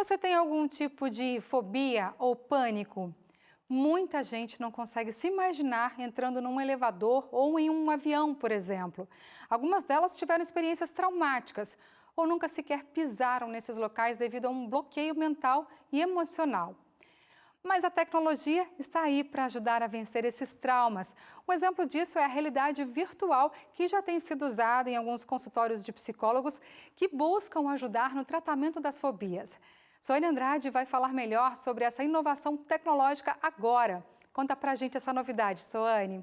Você tem algum tipo de fobia ou pânico? Muita gente não consegue se imaginar entrando num elevador ou em um avião, por exemplo. Algumas delas tiveram experiências traumáticas ou nunca sequer pisaram nesses locais devido a um bloqueio mental e emocional. Mas a tecnologia está aí para ajudar a vencer esses traumas. Um exemplo disso é a realidade virtual, que já tem sido usada em alguns consultórios de psicólogos que buscam ajudar no tratamento das fobias. Soane Andrade vai falar melhor sobre essa inovação tecnológica agora. Conta pra gente essa novidade, Soane.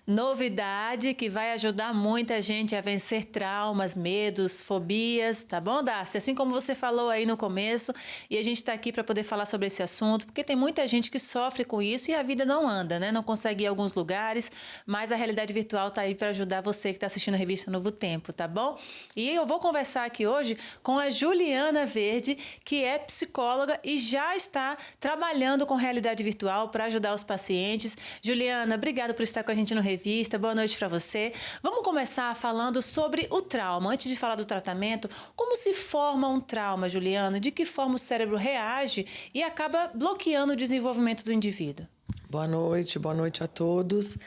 Novidade que vai ajudar muita gente a vencer traumas, medos, fobias, tá bom, Darcy? Assim como você falou aí no começo, e a gente está aqui para poder falar sobre esse assunto, porque tem muita gente que sofre com isso e a vida não anda, né? Não consegue ir a alguns lugares, mas a realidade virtual tá aí para ajudar você que está assistindo a revista Novo Tempo, tá bom? E eu vou conversar aqui hoje com a Juliana Verde, que é psicóloga e já está trabalhando com realidade virtual para ajudar os pacientes. Juliana, obrigada por estar com a gente no Revista. Boa noite para você. Vamos começar falando sobre o trauma. Antes de falar do tratamento, como se forma um trauma, Juliana? De que forma o cérebro reage e acaba bloqueando o desenvolvimento do indivíduo? Boa noite a todos.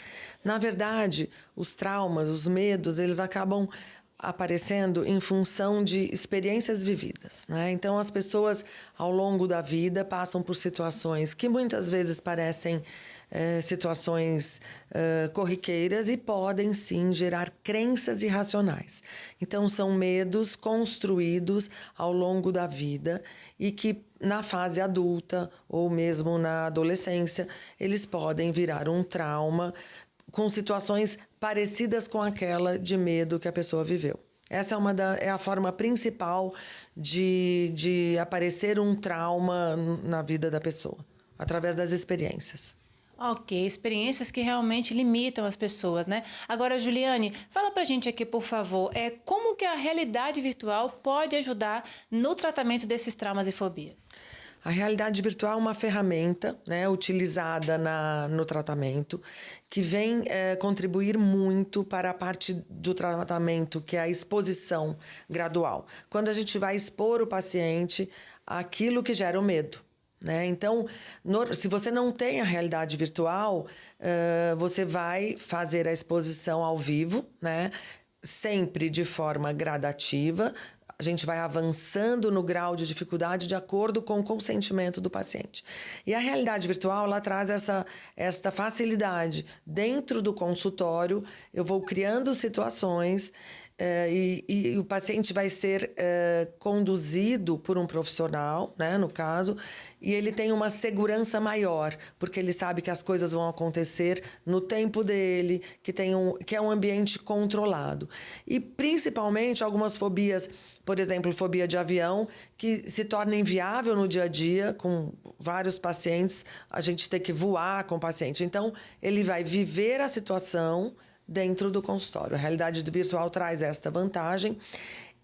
Na verdade, os traumas, os medos, eles acabam aparecendo em função de experiências vividas, né? Então, as pessoas, ao longo da vida, passam por situações que muitas vezes parecem situações corriqueiras e podem, sim, gerar crenças irracionais. Então, são medos construídos ao longo da vida e que, na fase adulta ou mesmo na adolescência, eles podem virar um trauma com situações parecidas com aquela de medo que a pessoa viveu. Essa é a forma principal de aparecer um trauma na vida da pessoa, através das experiências. Ok, experiências que realmente limitam as pessoas, né? Agora, Juliane, fala pra gente aqui, por favor, como que a realidade virtual pode ajudar no tratamento desses traumas e fobias? A realidade virtual é uma ferramenta, né, utilizada no tratamento, que vem contribuir muito para a parte do tratamento, que é a exposição gradual. Quando a gente vai expor o paciente àquilo que gera o medo. Né? Então, se você não tem a realidade virtual, você vai fazer a exposição ao vivo, né? Sempre de forma gradativa. A gente vai avançando no grau de dificuldade de acordo com o consentimento do paciente. E a realidade virtual, ela traz esta facilidade. Dentro do consultório, eu vou criando situações e o paciente vai ser conduzido por um profissional, né, no caso, e ele tem uma segurança maior, porque ele sabe que as coisas vão acontecer no tempo dele, que é um ambiente controlado. E, principalmente, algumas fobias, por exemplo, fobia de avião, que se torna inviável no dia a dia, com vários pacientes, a gente tem que voar com o paciente. Então, ele vai viver a situação dentro do consultório. A realidade virtual traz esta vantagem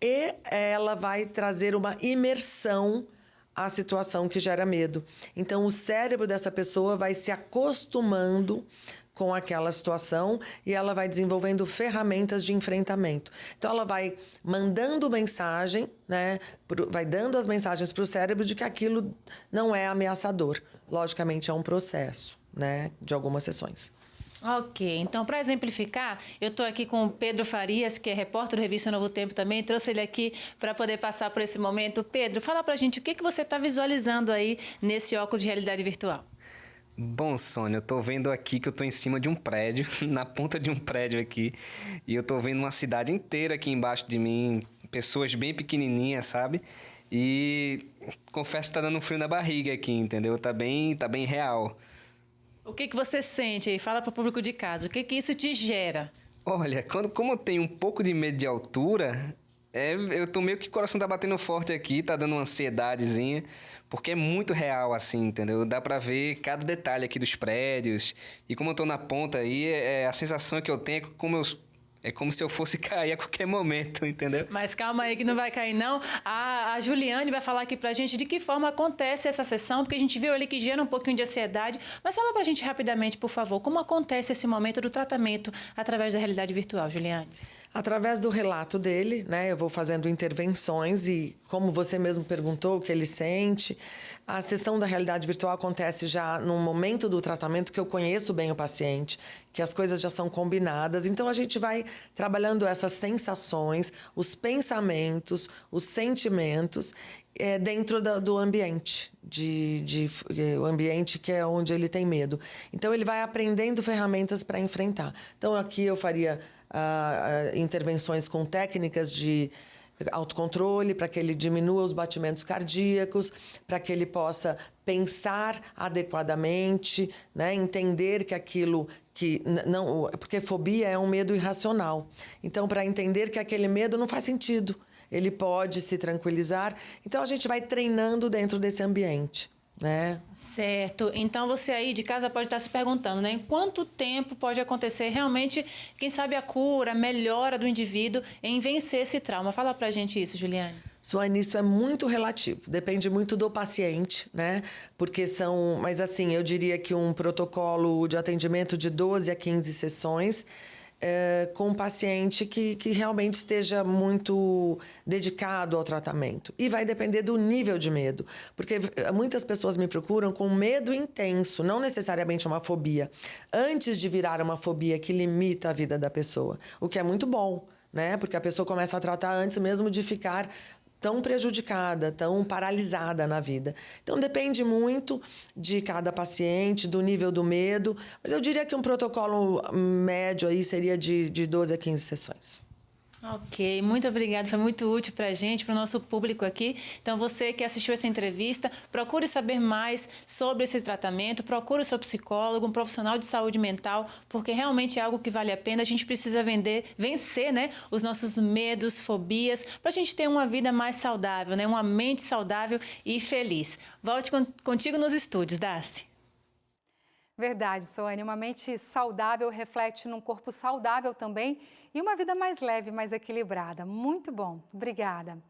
e ela vai trazer uma imersão à situação que gera medo. Então, o cérebro dessa pessoa vai se acostumando com aquela situação e ela vai desenvolvendo ferramentas de enfrentamento. Então, ela vai mandando mensagem, né, vai dando as mensagens para o cérebro de que aquilo não é ameaçador. Logicamente, é um processo, né, de algumas sessões. Ok, então para exemplificar, eu estou aqui com o Pedro Farias, que é repórter do Revista Novo Tempo também, trouxe ele aqui para poder passar por esse momento. Pedro, fala para a gente o que você está visualizando aí nesse óculos de realidade virtual. Bom, Sônia, eu tô vendo aqui que eu tô em cima de um prédio, na ponta de um prédio aqui, e eu tô vendo uma cidade inteira aqui embaixo de mim, pessoas bem pequenininhas, sabe? E confesso que tá dando um frio na barriga aqui, entendeu? Tá bem real. O que você sente aí? Fala para o público de casa, o que isso te gera? Olha, como eu tenho um pouco de medo de altura, eu tô meio que o coração tá batendo forte aqui, tá dando uma ansiedadezinha, porque é muito real assim, entendeu? Dá pra ver cada detalhe aqui dos prédios, e como eu tô na ponta aí, a sensação que eu tenho é como se eu fosse cair a qualquer momento, entendeu? Mas calma aí que não vai cair não. A Juliane vai falar aqui pra gente de que forma acontece essa sessão, porque a gente viu ali que gera um pouquinho de ansiedade. Mas fala pra gente rapidamente, por favor, como acontece esse momento do tratamento através da realidade virtual, Juliane? Através do relato dele, né, eu vou fazendo intervenções e, como você mesmo perguntou, o que ele sente. A sessão da realidade virtual acontece já num momento do tratamento que eu conheço bem o paciente, que as coisas já são combinadas. Então, a gente vai trabalhando essas sensações, os pensamentos, os sentimentos dentro do ambiente, o ambiente que é onde ele tem medo. Então, ele vai aprendendo ferramentas para enfrentar. Então, aqui eu faria intervenções com técnicas de autocontrole para que ele diminua os batimentos cardíacos, para que ele possa pensar adequadamente, né? Entender que aquilo que não, porque fobia é um medo irracional. Então, para entender que aquele medo não faz sentido, ele pode se tranquilizar. Então, a gente vai treinando dentro desse ambiente, né? Certo. Então, você aí de casa pode estar se perguntando, né? Em quanto tempo pode acontecer realmente, quem sabe, a cura, a melhora do indivíduo em vencer esse trauma? Fala pra gente isso, Juliane. Suane, isso é muito relativo, depende muito do paciente, né? Mas assim, eu diria que um protocolo de atendimento de 12 a 15 sessões com um paciente que realmente esteja muito dedicado ao tratamento. E vai depender do nível de medo, porque muitas pessoas me procuram com medo intenso, não necessariamente uma fobia, antes de virar uma fobia que limita a vida da pessoa, o que é muito bom, né? Porque a pessoa começa a tratar antes mesmo de ficar tão prejudicada, tão paralisada na vida. Então, depende muito de cada paciente, do nível do medo, mas eu diria que um protocolo médio aí seria de 12 a 15 sessões. Ok, muito obrigada, foi muito útil para a gente, para o nosso público aqui. Então, você que assistiu essa entrevista, procure saber mais sobre esse tratamento, procure o seu psicólogo, um profissional de saúde mental, porque realmente é algo que vale a pena. A gente precisa vencer, né, os nossos medos, fobias, para a gente ter uma vida mais saudável, né, uma mente saudável e feliz. Volte contigo nos estúdios, Darcy. Verdade, Soane. Uma mente saudável reflete num corpo saudável também e uma vida mais leve, mais equilibrada. Muito bom. Obrigada.